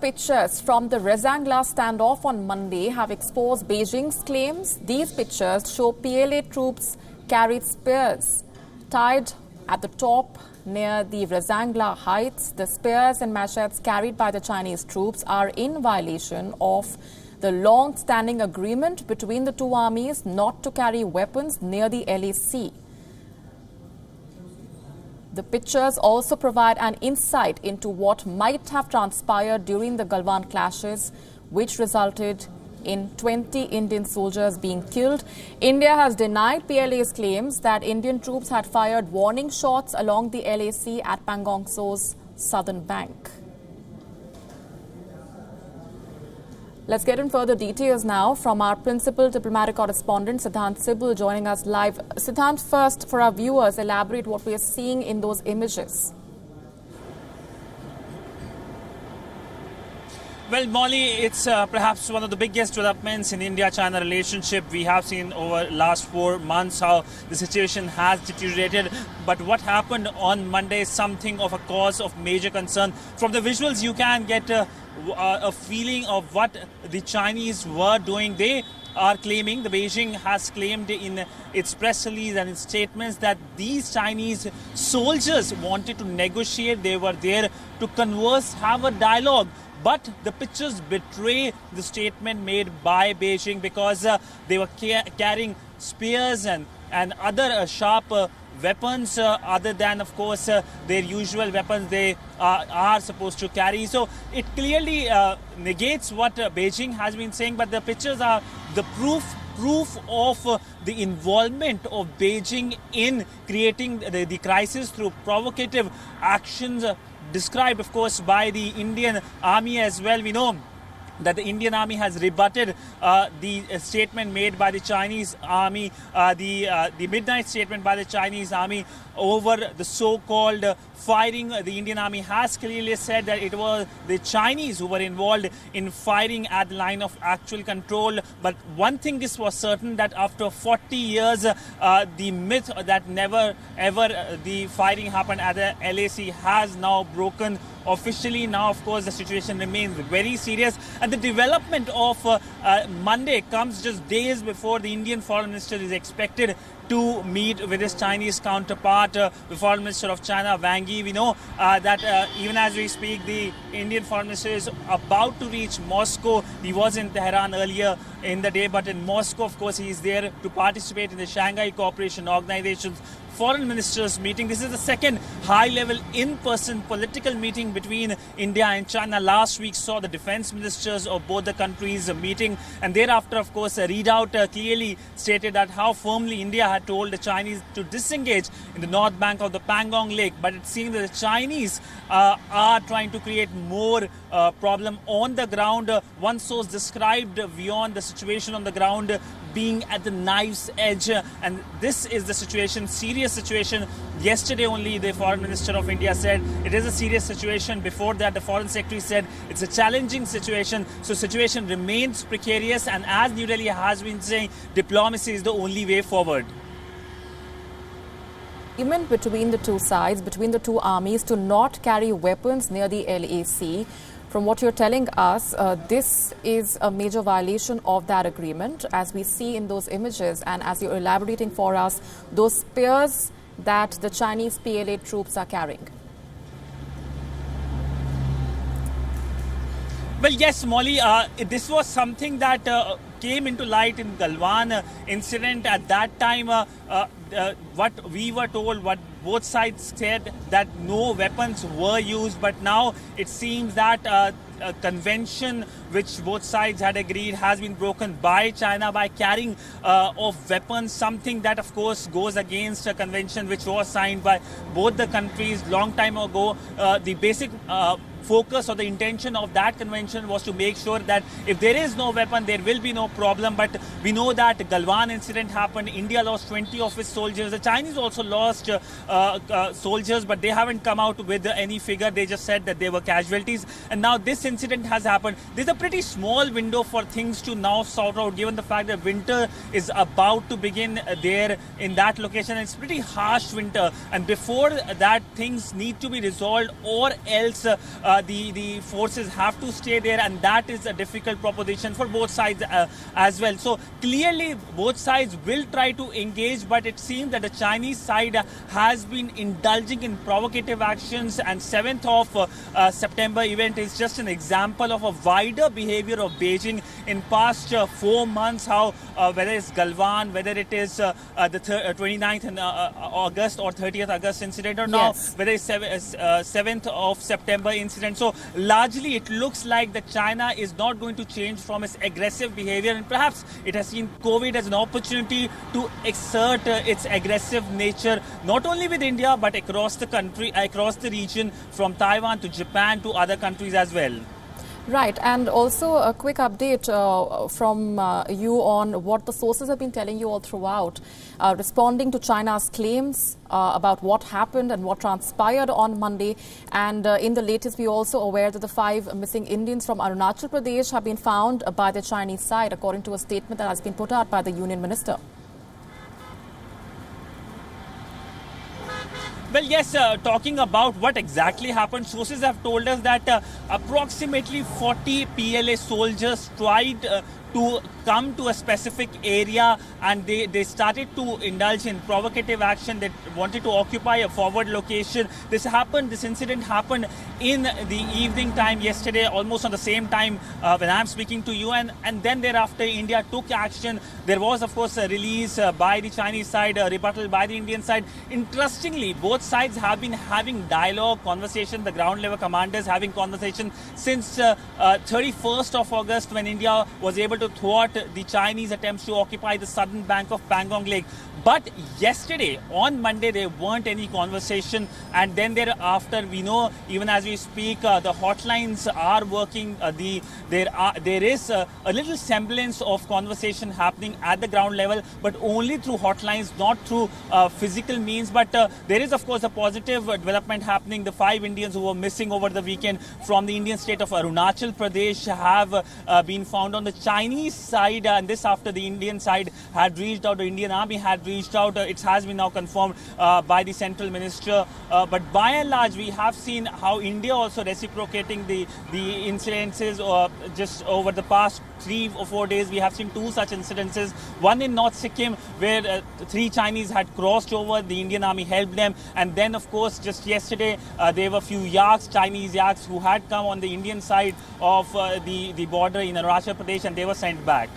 pictures from the Rezangla standoff on Monday have exposed Beijing's claims. These pictures show PLA troops carried spears tied at the top near the Rezangla heights. The spears and machetes carried by the Chinese troops are in violation of the long-standing agreement between the two armies not to carry weapons near the LAC. The pictures also provide an insight into what might have transpired during the Galwan clashes, which resulted in 20 Indian soldiers being killed. India has denied PLA's claims that Indian troops had fired warning shots along the LAC at Pangong Tso's southern bank. Let's get in further details now from our principal diplomatic correspondent, Siddhant Sibal, joining us live. Siddhant, first, for our viewers, elaborate what we are seeing in those images. Well, Molly, it's perhaps one of the biggest developments in India-China relationship. We have seen over the last 4 months how the situation has deteriorated. But what happened on Monday is something of a cause of major concern. From the visuals, you can get a feeling of what the Chinese were doing. They are claiming, the Beijing has claimed in its press release and its statements that these Chinese soldiers wanted to negotiate. They were there to converse, have a dialogue. But the pictures betray the statement made by Beijing because they were carrying spears and other sharp weapons other than, of course, their usual weapons they are supposed to carry. So it clearly negates what Beijing has been saying, but the pictures are the proof of the involvement of Beijing in creating the crisis through provocative actions described, of course, by the Indian Army as well. We know that the Indian Army has rebutted the statement made by the Chinese Army, the midnight statement by the Chinese Army over the so-called firing. The Indian Army has clearly said that it was the Chinese who were involved in firing at the line of actual control. But one thing is for certain, that after 40 years, the myth that never ever the firing happened at the LAC has now broken officially. Now, of course, the situation remains very serious. And the development of Monday comes just days before the Indian Foreign Minister is expected to meet with his Chinese counterpart, the Foreign Minister of China, Wang Yi. We know that even as we speak, the Indian Foreign Minister is about to reach Moscow. He was in Tehran earlier in the day, but in Moscow, of course, he is there to participate in the Shanghai Cooperation Organization's Foreign Ministers meeting. This is the second high-level in-person political meeting between India and China. Last week saw the defense ministers of both the countries meeting, and thereafter, of course, a readout clearly stated that how firmly India had told the Chinese to disengage in the north bank of the Pangong Lake. But it seems that the Chinese are trying to create more problem on the ground. One source described beyond the situation on the ground being at the knife's edge, and this is the situation, serious situation. Yesterday only the Foreign Minister of India said it is a serious situation. Before that, the Foreign Secretary said it's a challenging situation. So situation remains precarious, and as New Delhi has been saying, diplomacy is the only way forward. Agreement between the two sides, between the two armies, to not carry weapons near the LAC. From what you're telling us, this is a major violation of that agreement, as we see in those images, and as you're elaborating for us, those spears that the Chinese PLA troops are carrying. Well, yes, Molly, this was something that came into light in Galwan incident. At that time, what we were told, what both sides said, that no weapons were used. But now it seems that a convention which both sides had agreed has been broken by China by carrying of weapons, something that of course goes against a convention which was signed by both the countries long time ago. The basic focus or the intention of that convention was to make sure that if there is no weapon, there will be no problem. But we know that the Galwan incident happened. India lost 20 of its soldiers. The Chinese also lost soldiers, but they haven't come out with any figure. They just said that they were casualties. And now this incident has happened. There's a pretty small window for things to now sort out, given the fact that winter is about to begin there in that location. It's pretty harsh winter. And before that, things need to be resolved, or else the forces have to stay there, and that is a difficult proposition for both sides as well. So clearly both sides will try to engage, but it seems that the Chinese side has been indulging in provocative actions, and 7th of September event is just an example of a wider behavior of Beijing in past 4 months. How whether it's Galwan, whether it is the 29th and August or 30th August incident, or now whether it's 7th of September incident. So largely it looks like that China is not going to change from its aggressive behavior, and perhaps it has seen COVID as an opportunity to exert its aggressive nature, not only with India but across the country, across the region, from Taiwan to Japan to other countries as well. Right, and also a quick update from you on what the sources have been telling you all throughout, responding to China's claims about what happened and what transpired on Monday. And in the latest, we are also aware that the 5 missing Indians from Arunachal Pradesh have been found by the Chinese side, according to a statement that has been put out by the Union Minister. Well, yes, talking about what exactly happened, sources have told us that approximately 40 PLA soldiers tried to come to a specific area, and they started to indulge in provocative action. They wanted to occupy a forward location. This incident happened in the evening time yesterday, almost on the same time when I'm speaking to you, and then thereafter India took action. There was, of course, a release by the Chinese side, a rebuttal by the Indian side. Interestingly, both sides have been having dialogue, conversation, the ground level commanders having conversation since 31st of August, when India was able to thwart the Chinese attempts to occupy the southern bank of Pangong Lake. But yesterday, on Monday, there weren't any conversation, and then thereafter, we know, even as we speak, the hotlines are working. There is a little semblance of conversation happening at the ground level, but only through hotlines, not through physical means. But there is, of course, a positive development happening. The 5 Indians who were missing over the weekend from the Indian state of Arunachal Pradesh have been found on the Chinese side, and this after the Indian side had reached out, the Indian army had reached out. It has been now confirmed by the central minister. But by and large, we have seen how India also reciprocating the incidences just over the past 3 or 4 days. We have seen 2 such incidences. One in North Sikkim, where 3 Chinese had crossed over. The Indian army helped them. And then, of course, just yesterday, there were a few yaks, Chinese yaks, who had come on the Indian side of the border in Arunachal Pradesh, and they were sent back.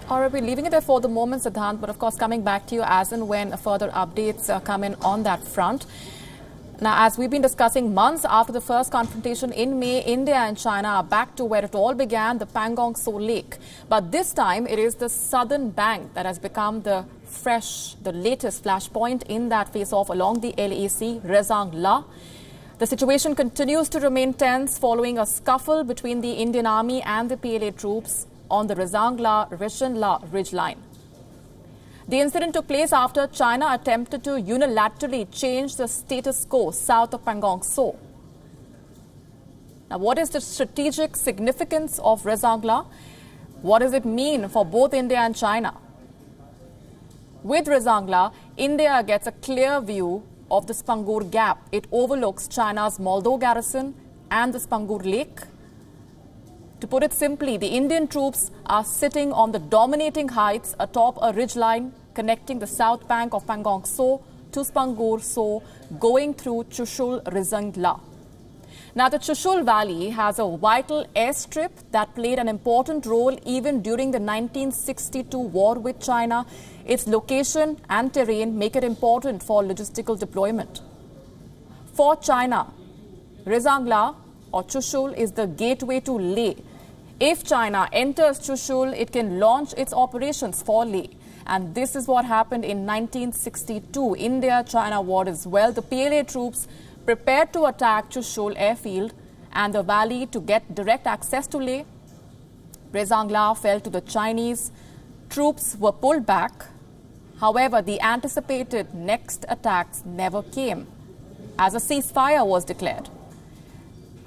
All right, we're leaving it there for the moment, Siddhant, but of course coming back to you as and when further updates come in on that front. Now, as we've been discussing, months after the first confrontation in May, India and China are back to where it all began, the Pangong Tso Lake. But this time, it is the southern bank that has become the latest flashpoint in that face-off along the LAC, Rezang La. The situation continues to remain tense following a scuffle between the Indian Army and the PLA troops on the Rezang La-Rishan La ridge line. The incident took place after China attempted to unilaterally change the status quo south of Pangong Tso. Now, what is the strategic significance of Rezang La? What does it mean for both India and China? With Rezang La, India gets a clear view of the Spangur Gap. It overlooks China's Moldo garrison and the Spangur Lake. To put it simply, the Indian troops are sitting on the dominating heights atop a ridgeline connecting the south bank of Pangong Tso to Spangur Tso, going through Chushul Rezang La. Now, the Chushul Valley has a vital airstrip that played an important role even during the 1962 war with China. Its location and terrain make it important for logistical deployment. For China, Rezang La or Chushul is the gateway to Leh. If China enters Chushul, it can launch its operations for Leh. And this is what happened in 1962. India-China war as well. The PLA troops prepared to attack Chushul airfield and the valley to get direct access to Leh. Rezang La fell to the Chinese. Troops were pulled back. However, the anticipated next attacks never came, as a ceasefire was declared.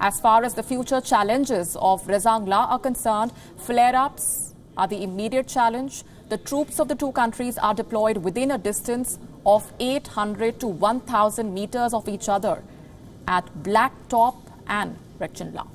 As far as the future challenges of Rezang La are concerned, flare-ups are the immediate challenge. The troops of the 2 countries are deployed within a distance of 800 to 1,000 meters of each other at Black Top and Rechenbach.